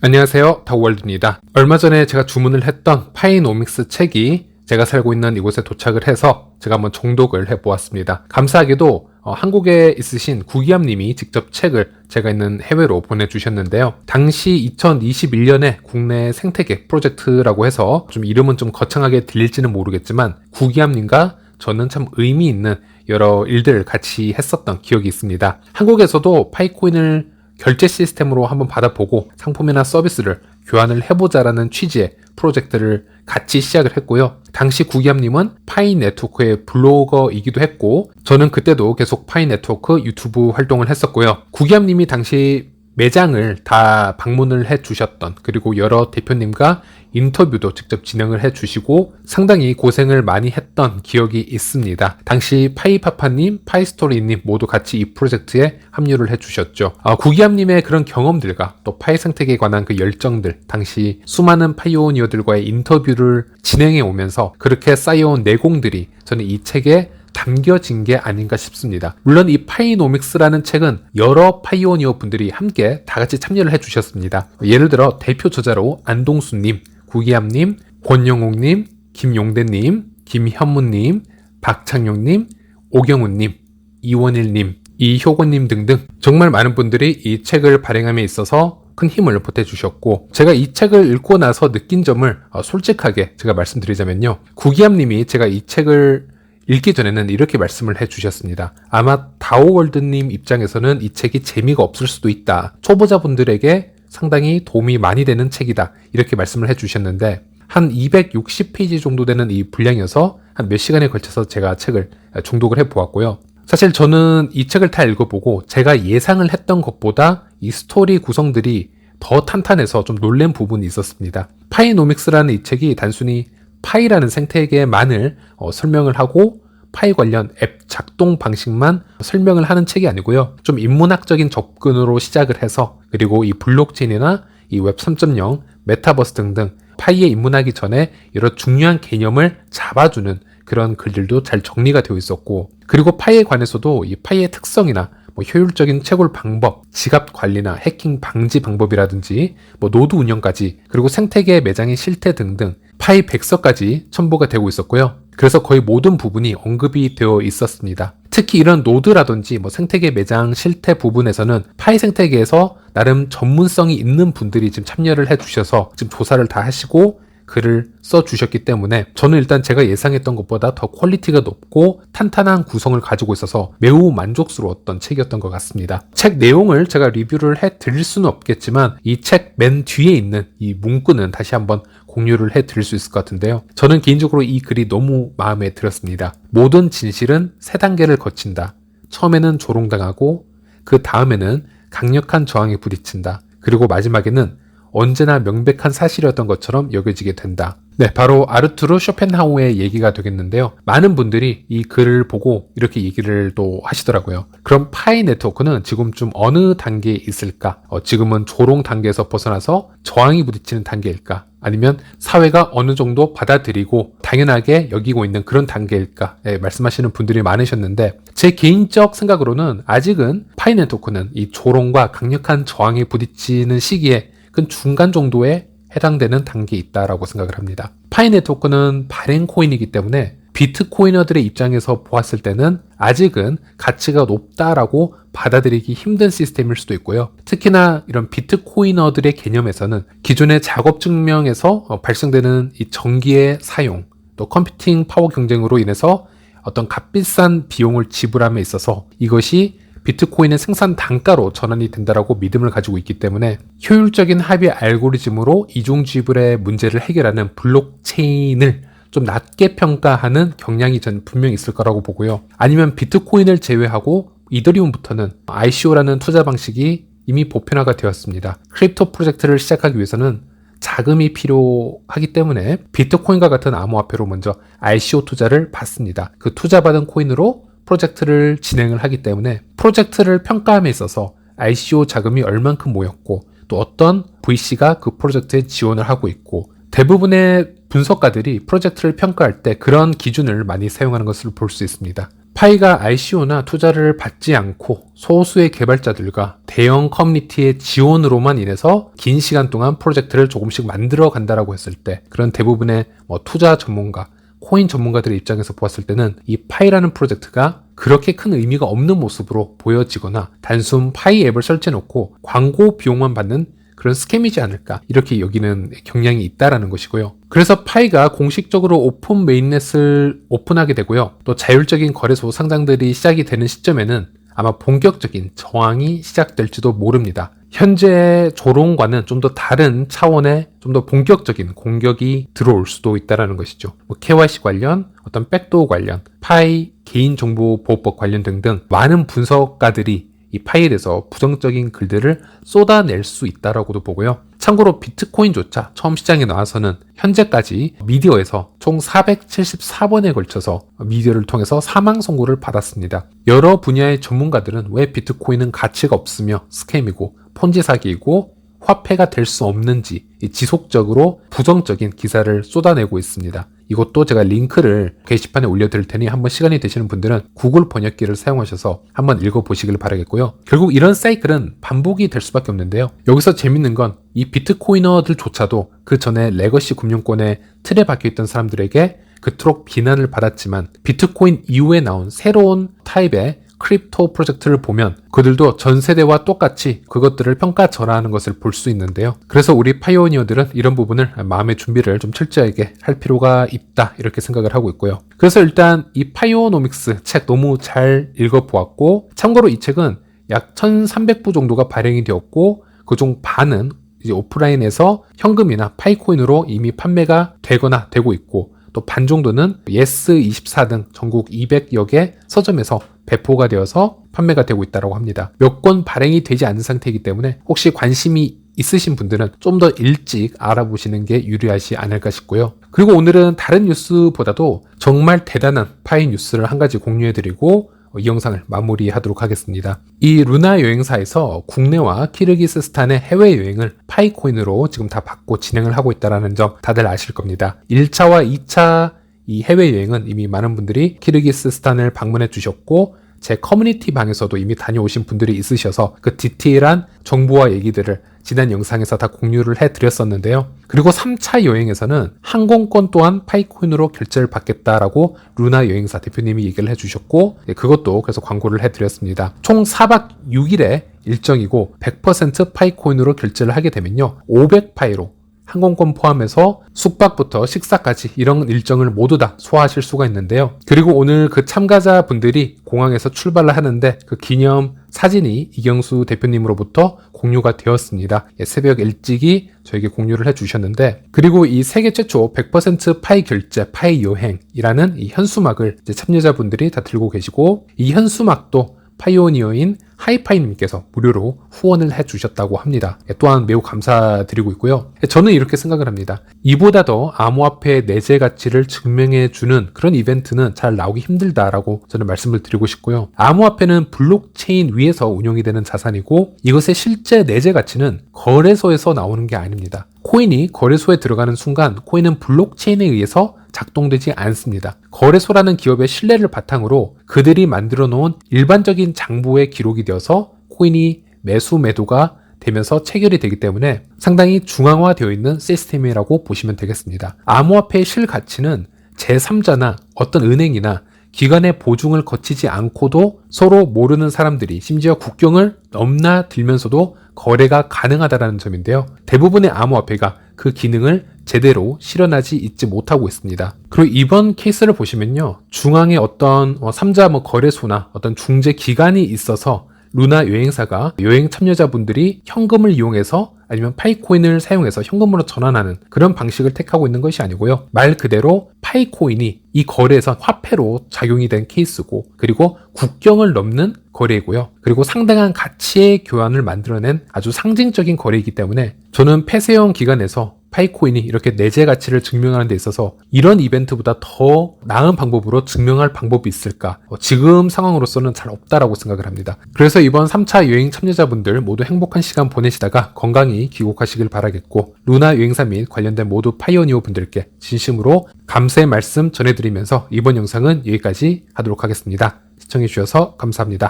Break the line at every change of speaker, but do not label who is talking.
안녕하세요, 다우월드입니다. 얼마 전에 제가 주문을 했던 파이노믹스 책이 제가 살고 있는 이곳에 도착을 해서 제가 한번 정독을 해보았습니다. 감사하게도 한국에 있으신 구기암님이 직접 책을 제가 있는 해외로 보내주셨는데요. 당시 2021년에 국내 생태계 프로젝트라고 해서 좀 이름은 좀 거창하게 들릴지는 모르겠지만 구기암님과 저는 참 의미 있는 여러 일들을 같이 했었던 기억이 있습니다. 한국에서도 파이코인을 결제 시스템으로 한번 받아보고 상품이나 서비스를 교환을 해보자라는 취지의 프로젝트를 같이 시작을 했고요. 당시 구기암님은 파이 네트워크의 블로거이기도 했고 저는 그때도 계속 파이 네트워크 유튜브 활동을 했었고요. 구기암님이 당시 매장을 다 방문을 해주셨던, 그리고 여러 대표님과 인터뷰도 직접 진행을 해주시고 상당히 고생을 많이 했던 기억이 있습니다. 당시 파이파파님, 파이스토리님 모두 같이 이 프로젝트에 합류를 해주셨죠. 구기암님의 그런 경험들과 또 파이 생태계에 관한 그 열정들, 당시 수많은 파이오니어들과의 인터뷰를 진행해 오면서 그렇게 쌓여온 내공들이 저는 이 책에 담겨진 게 아닌가 싶습니다. 물론 이 파이노믹스라는 책은 여러 파이오니어 분들이 함께 다 같이 참여를 해주셨습니다. 예를 들어 대표 저자로 안동수님, 구기암님, 권영옥님, 김용대님, 김현무님, 박창용님, 오경훈님, 이원일님, 이효곤님 등등 정말 많은 분들이 이 책을 발행함에 있어서 큰 힘을 보태주셨고, 제가 이 책을 읽고 나서 느낀 점을 솔직하게 제가 말씀드리자면요. 구기암님이 제가 이 책을 읽기 전에는 이렇게 말씀을 해주셨습니다. 아마 다오월드님 입장에서는 이 책이 재미가 없을 수도 있다. 초보자분들에게 상당히 도움이 많이 되는 책이다. 이렇게 말씀을 해주셨는데 한 260페이지 정도 되는 이 분량이어서 한 몇 시간에 걸쳐서 제가 책을 중독을 해보았고요. 사실 저는 이 책을 다 읽어보고 제가 예상을 했던 것보다 이 스토리 구성들이 더 탄탄해서 좀 놀란 부분이 있었습니다. 파이노믹스라는 이 책이 단순히 파이라는 생태계만을 설명을 하고 파이 관련 앱 작동 방식만 설명을 하는 책이 아니고요. 좀 인문학적인 접근으로 시작을 해서, 그리고 이 블록체인이나 이 웹 3.0, 메타버스 등등 파이에 입문하기 전에 여러 중요한 개념을 잡아주는 그런 글들도 잘 정리가 되어 있었고, 그리고 파이에 관해서도 이 파이의 특성이나 효율적인 채굴 방법, 지갑 관리나 해킹 방지 방법이라든지 노드 운영까지, 그리고 생태계 매장의 실태 등등 파이 백서까지 첨부가 되고 있었고요. 그래서 거의 모든 부분이 언급이 되어 있었습니다. 특히 이런 노드라든지 생태계 매장 실태 부분에서는 파이 생태계에서 나름 전문성이 있는 분들이 지금 참여를 해주셔서 지금 조사를 다 하시고 글을 써주셨기 때문에 저는 일단 제가 예상했던 것보다 더 퀄리티가 높고 탄탄한 구성을 가지고 있어서 매우 만족스러웠던 책이었던 것 같습니다. 책 내용을 제가 리뷰를 해드릴 수는 없겠지만 이 책 맨 뒤에 있는 이 문구는 다시 한번 공유를 해드릴 수 있을 것 같은데요. 저는 개인적으로 이 글이 너무 마음에 들었습니다. 모든 진실은 3단계를 거친다. 처음에는 조롱당하고 그 다음에는 강력한 저항에 부딪힌다. 그리고 마지막에는 언제나 명백한 사실이었던 것처럼 여겨지게 된다. 네, 바로 아르투르 쇼펜하우의 얘기가 되겠는데요. 많은 분들이 이 글을 보고 이렇게 얘기를 또 하시더라고요. 그럼 파이 네트워크는 지금 좀 어느 단계에 있을까? 지금은 조롱 단계에서 벗어나서 저항이 부딪히는 단계일까? 아니면 사회가 어느 정도 받아들이고 당연하게 여기고 있는 그런 단계일까? 네, 말씀하시는 분들이 많으셨는데 제 개인적 생각으로는 아직은 파이 네트워크는 이 조롱과 강력한 저항에 부딪히는 시기에 그 중간 정도에 해당되는 단계에 있다라고 생각을 합니다. 파이 네트워크는 발행 코인이기 때문에 비트코이너들의 입장에서 보았을 때는 아직은 가치가 높다라고 받아들이기 힘든 시스템일 수도 있고요. 특히나 이런 비트코이너들의 개념에서는 기존의 작업 증명에서 발생되는 이 전기의 사용, 또 컴퓨팅 파워 경쟁으로 인해서 어떤 값비싼 비용을 지불함에 있어서 이것이 비트코인의 생산 단가로 전환이 된다라고 믿음을 가지고 있기 때문에 효율적인 합의 알고리즘으로 이중 지불의 문제를 해결하는 블록체인을 좀 낮게 평가하는 경향이 전 분명히 있을 거라고 보고요. 아니면 비트코인을 제외하고 이더리움부터는 ICO라는 투자 방식이 이미 보편화가 되었습니다. 크립토 프로젝트를 시작하기 위해서는 자금이 필요하기 때문에 비트코인과 같은 암호화폐로 먼저 ICO 투자를 받습니다. 그 투자받은 코인으로 프로젝트를 진행을 하기 때문에 프로젝트를 평가함에 있어서 ICO 자금이 얼만큼 모였고 또 어떤 VC가 그 프로젝트에 지원을 하고 있고, 대부분의 분석가들이 프로젝트를 평가할 때 그런 기준을 많이 사용하는 것을 볼 수 있습니다. 파이가 ICO나 투자를 받지 않고 소수의 개발자들과 대형 커뮤니티의 지원으로만 인해서 긴 시간 동안 프로젝트를 조금씩 만들어 간다라고 했을 때 그런 대부분의 투자 전문가, 코인 전문가들의 입장에서 보았을 때는 이 파이라는 프로젝트가 그렇게 큰 의미가 없는 모습으로 보여지거나 단순 파이 앱을 설치해놓고 광고 비용만 받는 그런 스캠이지 않을까 이렇게 여기는 경향이 있다라는 것이고요. 그래서 파이가 공식적으로 오픈 메인넷을 오픈하게 되고요. 또 자율적인 거래소 상장들이 시작이 되는 시점에는 아마 본격적인 저항이 시작될지도 모릅니다. 현재 조롱과는 좀 더 다른 차원의 좀 더 본격적인 공격이 들어올 수도 있다는 것이죠. KYC 관련, 어떤 백도어 관련, 파이 개인정보보호법 관련 등등 많은 분석가들이 이 파이에 대해서 부정적인 글들을 쏟아낼 수 있다라고도 보고요. 참고로 비트코인조차 처음 시장에 나와서는 현재까지 미디어에서 총 474번에 걸쳐서 미디어를 통해서 사망 선고를 받았습니다. 여러 분야의 전문가들은 왜 비트코인은 가치가 없으며 스캠이고 폰지 사기이고 화폐가 될 수 없는지 지속적으로 부정적인 기사를 쏟아내고 있습니다. 이것도 제가 링크를 게시판에 올려드릴 테니 한번 시간이 되시는 분들은 구글 번역기를 사용하셔서 한번 읽어보시길 바라겠고요. 결국 이런 사이클은 반복이 될 수밖에 없는데요. 여기서 재밌는 건 이 비트코이너들조차도 그 전에 레거시 금융권의 틀에 박혀있던 사람들에게 그토록 비난을 받았지만 비트코인 이후에 나온 새로운 타입의 크립토 프로젝트를 보면 그들도 전 세대와 똑같이 그것들을 평가절하하는 것을 볼 수 있는데요. 그래서 우리 파이오니어들은 이런 부분을 마음의 준비를 좀 철저하게 할 필요가 있다 이렇게 생각을 하고 있고요. 그래서 일단 이 파이오노믹스 책 너무 잘 읽어보았고 참고로 이 책은 약 1300부 정도가 발행이 되었고 그중 반은 이제 오프라인에서 현금이나 파이코인으로 이미 판매가 되거나 되고 있고 또 반 정도는 예스24 등 전국 200여 개 서점에서 배포가 되어서 판매가 되고 있다고 합니다. 몇 권 발행이 되지 않은 상태이기 때문에 혹시 관심이 있으신 분들은 좀 더 일찍 알아보시는 게 유리하지 않을까 싶고요. 그리고 오늘은 다른 뉴스보다도 정말 대단한 파이 뉴스를 한 가지 공유해드리고 이 영상을 마무리하도록 하겠습니다. 이 루나 여행사에서 국내와 키르기스스탄의 해외여행을 파이코인으로 지금 다 받고 진행을 하고 있다는 점 다들 아실 겁니다. 1차와 2차 이 해외여행은 이미 많은 분들이 키르기스스탄을 방문해 주셨고 제 커뮤니티 방에서도 이미 다녀오신 분들이 있으셔서 그 디테일한 정보와 얘기들을 지난 영상에서 다 공유를 해드렸었는데요. 그리고 3차 여행에서는 항공권 또한 파이코인으로 결제를 받겠다라고 루나 여행사 대표님이 얘기를 해주셨고 그것도 그래서 광고를 해드렸습니다. 총 4박 6일의 일정이고 100% 파이코인으로 결제를 하게 되면요 500파이로 항공권 포함해서 숙박부터 식사까지 이런 일정을 모두 다 소화하실 수가 있는데요. 그리고 오늘 그 참가자분들이 공항에서 출발을 하는데 그 기념 사진이 이경수 대표님으로부터 공유가 되었습니다. 새벽 일찍이 저에게 공유를 해주셨는데 그리고 이 세계 최초 100% 파이 결제, 파이 여행이라는 이 현수막을 이제 참여자분들이 다 들고 계시고 이 현수막도 파이오니어인 하이파이님께서 무료로 후원을 해주셨다고 합니다. 또한 매우 감사드리고 있고요. 저는 이렇게 생각을 합니다. 이보다 더 암호화폐의 내재 가치를 증명해주는 그런 이벤트는 잘 나오기 힘들다라고 저는 말씀을 드리고 싶고요. 암호화폐는 블록체인 위에서 운용이 되는 자산이고 이것의 실제 내재 가치는 거래소에서 나오는 게 아닙니다. 코인이 거래소에 들어가는 순간 코인은 블록체인에 의해서 작동되지 않습니다. 거래소라는 기업의 신뢰를 바탕으로 그들이 만들어 놓은 일반적인 장부에 기록이 되어서 코인이 매수 매도가 되면서 체결이 되기 때문에 상당히 중앙화되어 있는 시스템이라고 보시면 되겠습니다. 암호화폐의 실가치는 제3자나 어떤 은행이나 기관의 보증을 거치지 않고도 서로 모르는 사람들이 심지어 국경을 넘나들면서도 거래가 가능하다는 점인데요. 대부분의 암호화폐가 그 기능을 제대로 실현하지 있지 못하고 있습니다. 그리고 이번 케이스를 보시면요. 중앙에 어떤 3자 거래소나 어떤 중재 기관이 있어서 루나 여행사가 여행 참여자분들이 현금을 이용해서 아니면 파이코인을 사용해서 현금으로 전환하는 그런 방식을 택하고 있는 것이 아니고요. 말 그대로 파이코인이 이 거래에서 화폐로 작용이 된 케이스고 그리고 국경을 넘는 거래이고요. 그리고 상당한 가치의 교환을 만들어낸 아주 상징적인 거래이기 때문에 저는 폐쇄형 기관에서 파이코인이 이렇게 내재 가치를 증명하는 데 있어서 이런 이벤트보다 더 나은 방법으로 증명할 방법이 있을까? 지금 상황으로서는 잘 없다라고 생각을 합니다. 그래서 이번 3차 여행 참여자분들 모두 행복한 시간 보내시다가 건강히 귀국하시길 바라겠고, 루나 여행사 및 관련된 모두 파이오니어 분들께 진심으로 감사의 말씀 전해드리면서 이번 영상은 여기까지 하도록 하겠습니다. 시청해주셔서 감사합니다.